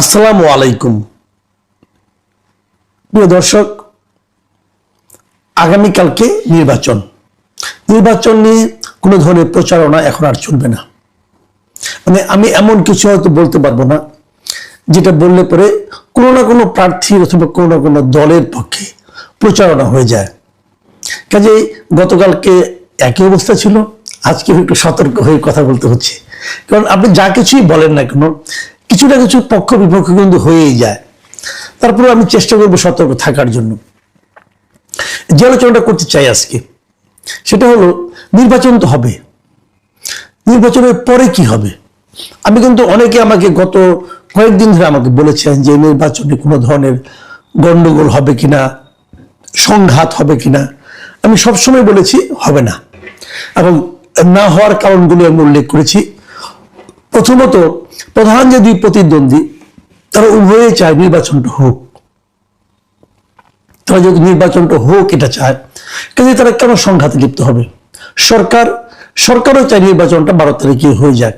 আসসালামু আলাইকুম প্রিয় দর্শক, আগামীকালকে নির্বাচন নিয়ে কোনো ধরনের প্রচারণা এখন আর চলবে না। মানে আমি এমন কিছু হয়তো বলতে পারবো না যেটা বললে পরে কোনো না কোনো প্রার্থী অথবা কোনো না কোনো দলের পক্ষে প্রচারণা হয়ে যায়। কাজেই গতকালকে একই অবস্থা ছিল, আজকে একটু সতর্ক হয়ে কথা বলতে হচ্ছে। কারণ আপনি যা কিছুই বলেন না কেন, কিছু না কিছু পক্ষ বিপক্ষ কিন্তু হয়েই যায়। তারপরে আমি চেষ্টা করবো সতর্ক থাকার জন্য। যে আলোচনাটা করতে চাই আজকে, সেটা হলো নির্বাচন তো হবে, নির্বাচনের পরে কি হবে। আমি কিন্তু অনেকে আমাকে গত কয়েকদিন ধরে আমাকে বলেছেন যে নির্বাচনে কোনো ধরনের গন্ডগোল হবে কিনা, সংঘাত হবে কিনা। আমি সবসময় বলেছি হবে না, এবং না হওয়ার কারণগুলো আমি উল্লেখ করেছি। প্রথমত, প্রধান যে দুই প্রতিদ্বন্দ্বী তারা উভয়ে চায় নির্বাচনটা হোক। তারা যদি নির্বাচনটা হোক এটা চায়, কিন্তু তারা কেন সংঘাতে লিপ্ত হবে? সরকারও চায় নির্বাচনটা 12 তারিখে হয়ে যাক।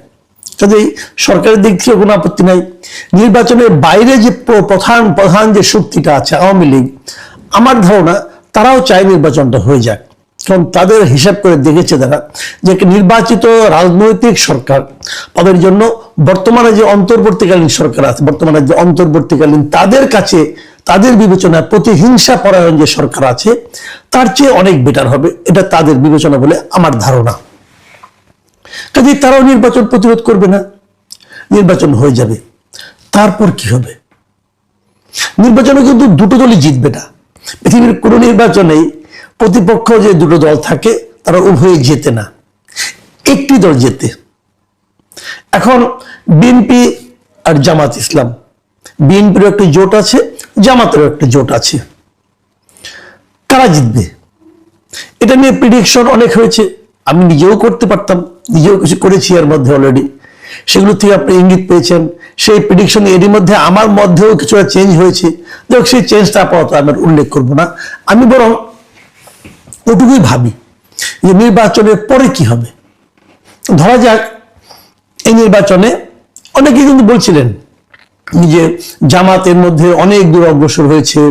কাজেই সরকারের দিক থেকে কোনো আপত্তি নাই। নির্বাচনের বাইরে যে প্রধান যে শক্তিটা আছে আওয়ামী লীগ, আমার ধারণা তারাও চায় নির্বাচনটা হয়ে যাক। কারণ তাদের হিসাব করে দেখেছে তারা যে নির্বাচিত রাজনৈতিক সরকার তাদের জন্য বর্তমানে যে অন্তর্বর্তীকালীন সরকার আছে, তাদের কাছে তাদের বিবেচনায় প্রতিহিংসা পরায়ণ যে সরকার আছে তার চেয়ে অনেক বেটার হবে, এটা তাদের বিবেচনা বলে আমার ধারণা। কাজেই তারাও নির্বাচন প্রতিরোধ করবে না, নির্বাচন হয়ে যাবে। তারপর কি হবে? নির্বাচনে কিন্তু দুটো দলই জিতবে না। পৃথিবীর কোনো নির্বাচনেই প্রতিপক্ষ যে দুটো দল থাকে তারা উভয়ে জেতে না, একটি দল জেতে। এখন বিএনপি আর জামাত ইসলাম, বিএনপির একটি জোট আছে, জামাতেরও একটি জোট আছে। কারা জিতবে এটা নিয়ে প্রেডিকশন অনেক হয়েছে। আমি নিজেও করতে পারতাম, নিজেও কিছু করেছি এর মধ্যে অলরেডি। সেগুলো থেকে আপনি ইঙ্গিত পেয়েছেন। সেই প্রেডিকশন এরই মধ্যে আমার মধ্যেও কিছুটা চেঞ্জ হয়েছে। দেখ, সেই চেঞ্জটা আপাতত আমি উল্লেখ করব না। আমি বরং ওটুকুই ভাবি যে নির্বাচনের পরে কি হবে। ধরা যাক এই নির্বাচনে অনেকে কিন্তু বলছিলেন যে জামাতের মধ্যে অনেক দূর অগ্রসর হয়েছে,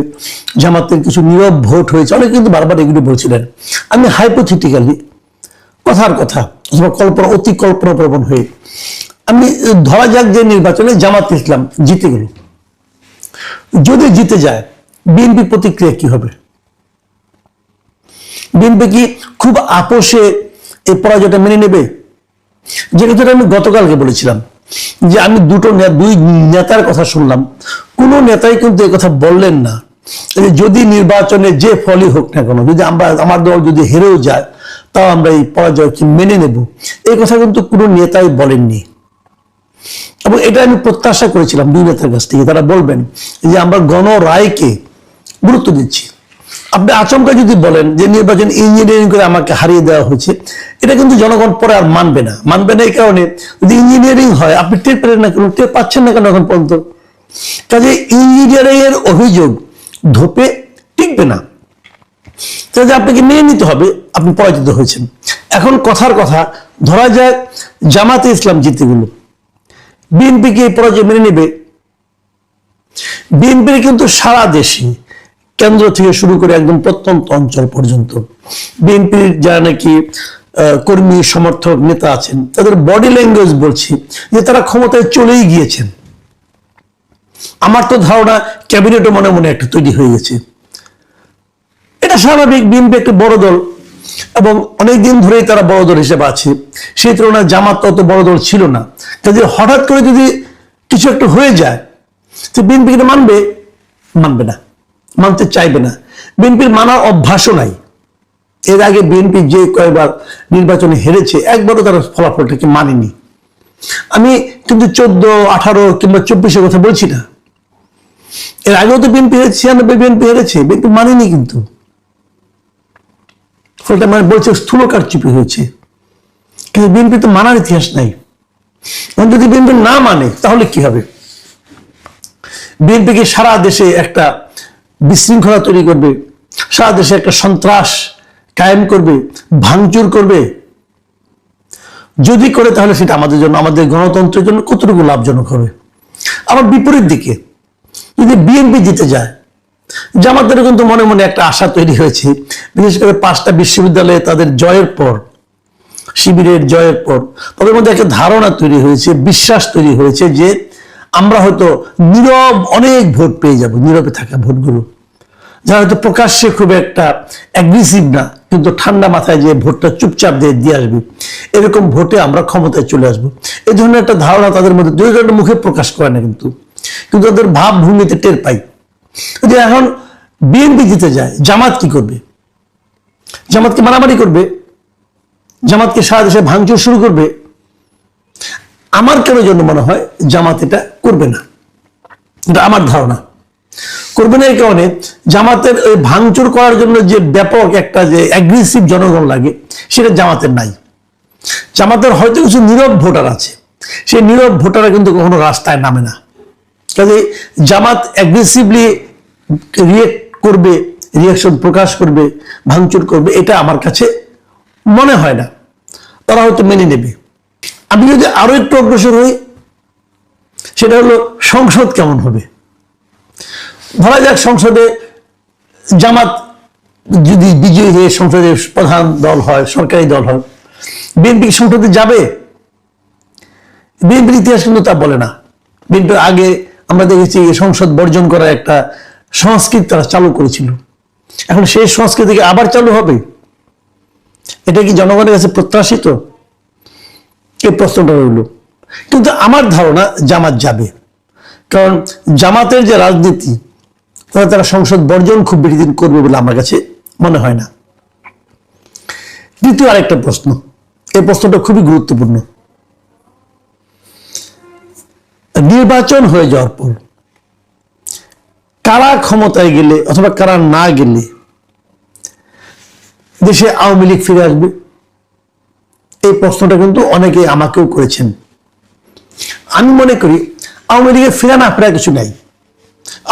জামাতের কিছু নীরব ভোট হয়েছে, অনেকে কিন্তু বারবার এগুলো বলছিলেন। আমি হাইপোথেটিক্যালি কথার কথা অথবা অতি কল্পনা প্রবণ হয়ে আমি ধরা যাক যে নির্বাচনে জামাত ইসলাম জিতে গেল। যদি জিতে যায়, বিএনপির প্রতিক্রিয়া কি হবে? বিএনপি কি খুব আপোষে এই পরাজয়টা মেনে নেবে? যে কথাটা আমি গতকালকে বলেছিলাম যে আমি দুই নেতার কথা শুনলাম, কোনো নেতাই কিন্তু এই কথা বললেন না যে যদি নির্বাচনে যে ফলই হোক না কেন, যদি আমার দল যদি হেরেও যায় তাও আমরা এই পরাজয়কে মেনে নেব। এই কথা কিন্তু কোনো নেতাই বলেননি, এবং এটা আমি প্রত্যাশা করেছিলাম দুই নেতার কাছ থেকে। তারা বলবেন যে আমরা গণরায়কে গুরুত্ব দিচ্ছি। আপনি আচমকা যদি বলেন যে নির্বাচন ইঞ্জিনিয়ারিং করে আমাকে হারিয়ে দেওয়া হয়েছে, এটা কিন্তু জনগণ পরে আর মানবে না। এই কারণে যদি ইঞ্জিনিয়ারিং হয়, আপনি টের পেলেন না কেন, টের পাচ্ছেন না কেন এখন পর্যন্ত? কাজে ইঞ্জিনিয়ারিং এর অভিযোগ ধোপে টিকবে না। কাজে আপনাকে মেনে নিতে হবে আপনি পরাজিত হয়েছেন। এখন কথার কথা, ধরা যায় জামাতে ইসলাম জিতে গেল, বিএনপি কি পরাজয় মেনে নেবে? বিএনপির কিন্তু সারা দেশে কেন্দ্র থেকে শুরু করে একদম প্রত্যন্ত অঞ্চল পর্যন্ত বিএনপির যারা নাকি কর্মী সমর্থক নেতা আছেন, তাদের বডি ল্যাঙ্গুয়েজ বলছি যে তারা ক্ষমতায় চলেই গিয়েছেন। আমার তো ধারণা ক্যাবিনেটও মনে মনে একটা তৈরি হয়ে গেছে। এটা স্বাভাবিক, বিএনপি একটা বড় দল এবং অনেকদিন ধরেই তারা বড় দল হিসেবে আছে। সেই তুলনায় জামাত তত বড় দল ছিল না। কাজে হঠাৎ করে যদি কিছু একটা হয়ে যায়, তো বিএনপি এটা মানবে না, মানতে চাইবে না। বিএনপির মানার অভ্যাসও নাই। এর আগে বিএনপি যে কয়েকবার নির্বাচনে হেরেছে, একবারও তারা ফলাফলটাকে মানেনি। আমি কিন্তু 14, 18 কিংবা 24 কথা বলছি না। এর আগেও তো বিএনপি হেরেছে, 96 বিএনপি হেরেছে, বিএনপি মানেনি। কিন্তু ফলটা মানে বলছে স্থূল কারচুপি হয়েছে, কিন্তু বিএনপি তো মানার ইতিহাস নাই। যদি বিএনপি না মানে তাহলে কি হবে? বিএনপিকে সারা দেশে একটা বিশৃঙ্খলা তৈরি করবে, সারা দেশে একটা সন্ত্রাস কায়েম করবে, ভাঙচুর করবে। যদি করে তাহলে সেটা আমাদের জন্য, আমাদের গণতন্ত্রের জন্য কতটুকু লাভজনক হবে? আবার বিপরীত দিকে যদি বিএনপি জিতে যায়, জামাতের কিন্তু মনে মনে একটা আশা তৈরি হয়েছে, বিশেষ করে 5টা বিশ্ববিদ্যালয়ে তাদের জয়ের পর, শিবিরের জয়ের পর তাদের মধ্যে একটা ধারণা তৈরি হয়েছে, বিশ্বাস তৈরি হয়েছে যে আমরা হয়তো নীরব অনেক ভোট পেয়ে যাব, নীরবে থাকা ভোটগুলো, যারা হয়তো প্রকাশ্যে খুব একটা অ্যাগ্রেসিভ না, কিন্তু ঠান্ডা মাথায় যে ভোটটা চুপচাপ দিয়ে আসবে, এরকম ভোটে আমরা ক্ষমতায় চলে আসবো। এই ধরনের একটা ধারণা তাদের মধ্যে দুই জনের মুখে প্রকাশ করে না, কিন্তু তাদের ভাবভূমিতে টের পাই। যে এখন বিএনপি জিতে যায়, জামাত কি করবে? জামাতকে মারামারি করবে, জামাতকে সারা দেশে ভাঙচুর শুরু করবে। আমার কেন জন্য মনে হয় জামাত এটা করবে না, এটা আমার ধারণা। করবে না এই কারণে, জামাতের ওই ভাঙচুর করার জন্য যে ব্যাপক একটা যে অ্যাগ্রেসিভ জনগণ লাগে, সেটা জামাতের নাই। জামাতের হয়তো কিছু নীরব ভোটার আছে, সেই নীরব ভোটাররা কিন্তু কখনো রাস্তায় নামে না। কাজে জামাত অ্যাগ্রেসিভলি রিয়েক্ট করবে, রিয়াকশন প্রকাশ করবে, ভাঙচুর করবে, এটা আমার কাছে মনে হয় না। তারা হয়তো মেনে নেবে। আমি যদি আরো একটু অগ্রসর হই, সেটা হলো সংসদ কেমন হবে। ধরা যাক সংসদে জামাত যদি বিজয়ী হয়ে সংসদের প্রধান দল হয়, সরকারি দল হয়, বিএনপি সংসদে যাবে? বিএনপির ইতিহাস কিন্তু তা বলে না। বিএনপির আগে আমরা দেখেছি সংসদ বর্জন করার একটা সংস্কৃতি তারা চালু করেছিল। এখন সেই সংস্কৃতি আবার চালু হবে? এটা কি জনগণের কাছে প্রত্যাশিত? এই প্রশ্নটা রইল। কিন্তু আমার ধারণা জামাত যাবে, কারণ জামাতের যে রাজনীতি, তারা সংসদ বর্জন খুব বেশি দিন করবে বলে আমার কাছে মনে হয় না। দ্বিতীয় আরেকটা প্রশ্ন, এই প্রশ্নটা খুবই গুরুত্বপূর্ণ। নির্বাচন হয়ে যাওয়ার পর কারা ক্ষমতায় গেলে অথবা কারা না গেলে দেশে আওয়ামী লীগ ফিরে আসবে? এই প্রশ্নটা কিন্তু অনেকে আমাকেও করেছেন। আমি মনে করি আওয়ামী লীগের ফিরে না ফেরা কিছু নাই।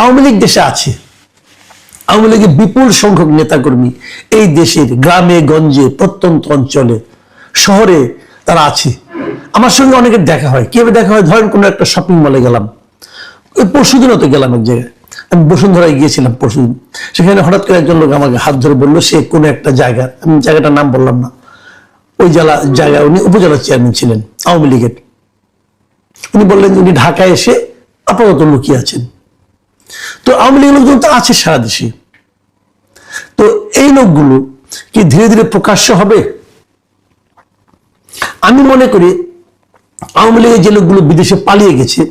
আওয়ামী লীগ দেশে আছে। আওয়ামী লীগের বিপুল সংখ্যক নেতাকর্মী এই দেশের গ্রামে গঞ্জে, প্রত্যন্ত অঞ্চলে, শহরে তারা আছে। আমার সঙ্গে অনেকের দেখা হয়। কিভাবে দেখা হয়? ধরেন কোনো একটা শপিং মলে গেলাম, ওই পরশুদিনও তো গেলাম এক জায়গায়, আমি বসুন্ধরায় গিয়েছিলাম পরশুদিন। সেখানে হঠাৎ করে একজন লোক আমাকে হাত ধরে বললো সে কোনো একটা জায়গা, আমি জায়গাটার নাম বললাম না, ওই জায়গায় উনি উপজেলা চেয়ারম্যান ছিলেন আওয়ামী লীগের। উনি বললেন উনি ঢাকায় এসে আপাতত লুকিয়ে আছেন। তো আওয়ামী লীগের লোকজন তো আছে সারা দেশে। তো এই লোকগুলো কি ধীরে ধীরে প্রকাশ্য হবে? আমি মনে করি আওয়ামী লীগের যে লোকগুলো বিদেশে পালিয়ে গেছে,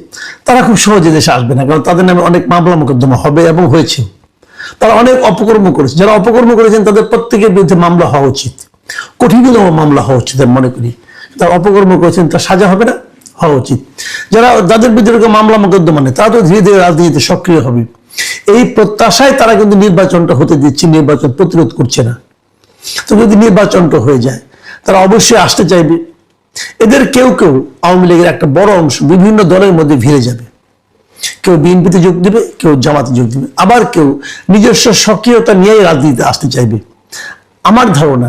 তারা খুব সহজে দেশে আসবে না, কারণ তাদের নামে অনেক মামলা মোকদ্দমা হবে এবং হয়েছে। তারা অনেক অপকর্ম করেছে। যারা অপকর্ম করেছেন তাদের প্রত্যেকের বিরুদ্ধে মামলা হওয়া উচিত, কঠিনতম মামলা হওয়া উচিত। আমি মনে করি তারা অপকর্ম করেছেন, তার সাজা হবে না, হওয়া উচিত। যাদের বিরুদ্ধে মামলা মোকদ্দমা নেই, তারা তো ধীরে ধীরে রাজনীতিতে সক্রিয় হবে। এই প্রত্যাশায় তারা কিন্তু নির্বাচনটা হতে দিচ্ছে, নির্বাচন প্রতিরোধ করছে না। তো যদি নির্বাচনটা হয়ে যায়, তারা অবশ্যই আসতে চাইবে। এদের কেউ কেউ আওয়ামী লীগের একটা বড় অংশ বিভিন্ন দলের মধ্যে ভিড়ে যাবে। কেউ বিএনপিতে যোগ দেবে, কেউ জামাতে যোগ দেবে, আবার কেউ নিজস্ব সক্রিয়তা নিয়েই রাজনীতিতে আসতে চাইবে। আমার ধারণা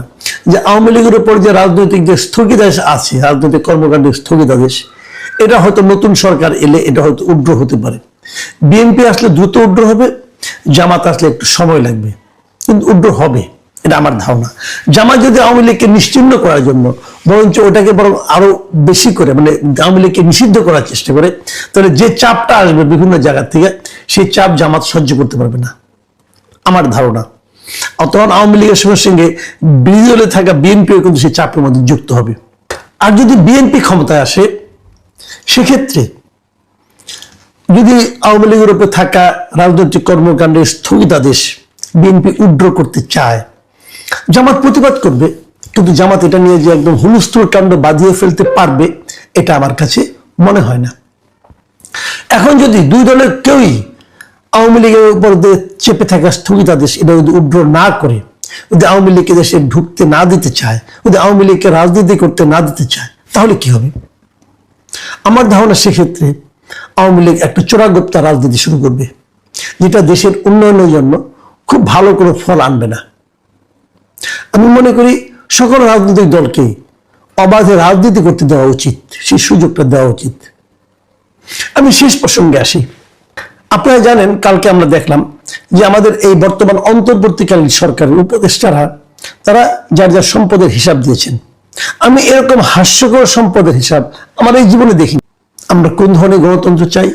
যে আওয়ামী লীগের উপর যে রাজনৈতিক যে স্থগিতাদেশ আছে, রাজনৈতিক কর্মকাণ্ডের স্থগিতাদেশ, এটা হয়তো নতুন সরকার এলে এটা হয়তো উড্র হতে পারে। বিএনপি আসলে দ্রুত উড্র হবে, জামাত আসলে একটু সময় লাগবে, কিন্তু উড্র হবে, এটা আমার ধারণা। জামাত যদি আওয়ামী লীগকে নিশ্চিহ্ন করার জন্য বরঞ্চ ওটাকে বরং আরো বেশি করে, মানে আওয়ামী লীগকে নিষিদ্ধ করার চেষ্টা করে, তাহলে যে চাপটা আসবে বিভিন্ন জায়গা থেকে, সেই চাপ জামাত সহ্য করতে পারবে না, আমার ধারণা। তখন আওয়ামী লীগের সঙ্গে বিরোধী দলে থাকা বিএনপিও কিন্তু সেই চাপের মধ্যে যুক্ত হবে। আর যদি বিএনপি ক্ষমতায় আসে, সেক্ষেত্রে যদি আওয়ামী লীগের উপরে থাকা রাজনৈতিক কর্মকাণ্ডের স্থগিতাদেশ বিএনপি উড্র করতে চায়, জামাত প্রতিবাদ করবে, কিন্তু জামাত এটা নিয়ে যে একদম হুলস্থুল কাণ্ড বাঁধিয়ে ফেলতে পারবে, এটা আমার কাছে মনে হয় না। এখন যদি দুই দলের কেউই আওয়ামী লীগের উপর চেপে থাকা স্থগিতাদেশ এটা যদি উড্র না করে, যদি আওয়ামী লীগকে দেশে ঢুকতে না দিতে চায়, যদি আওয়ামী লীগকে রাজনীতি করতে না দিতে চায়, তাহলে কি হবে? আমার ধারণা সেক্ষেত্রে আওয়ামী লীগ একটা চোরাগোপ্তা রাজনীতি শুরু করবে, যেটা দেশের উন্নয়নের জন্য খুব ভালো কোনো ফল আনবে না। আমি মনে করি সকল রাজনৈতিক দলকে অবাধে রাজনীতি করতে দেওয়া উচিত, সেই সুযোগটা দেওয়া উচিত। আমি শেষ প্রসঙ্গে আসি। আপনারা জানেন, কালকে আমরা দেখলাম যে আমাদের এই বর্তমান অন্তর্বর্তীকালীন সরকারের উপদেষ্টারা তারা যার যার সম্পদের হিসাব দিয়েছেন। আমি এরকম হাস্যকর সম্পদের হিসাব আমার এই জীবনে দেখি। আমরা কোন ধরনের গণতন্ত্র চাই,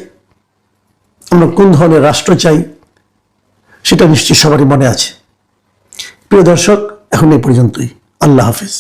আমরা কোন ধরনের রাষ্ট্র চাই, সেটা নিশ্চয়ই সবারই মনে আছে। প্রিয় দর্শক, এখন এই পর্যন্তই। আল্লাহ হাফেজ।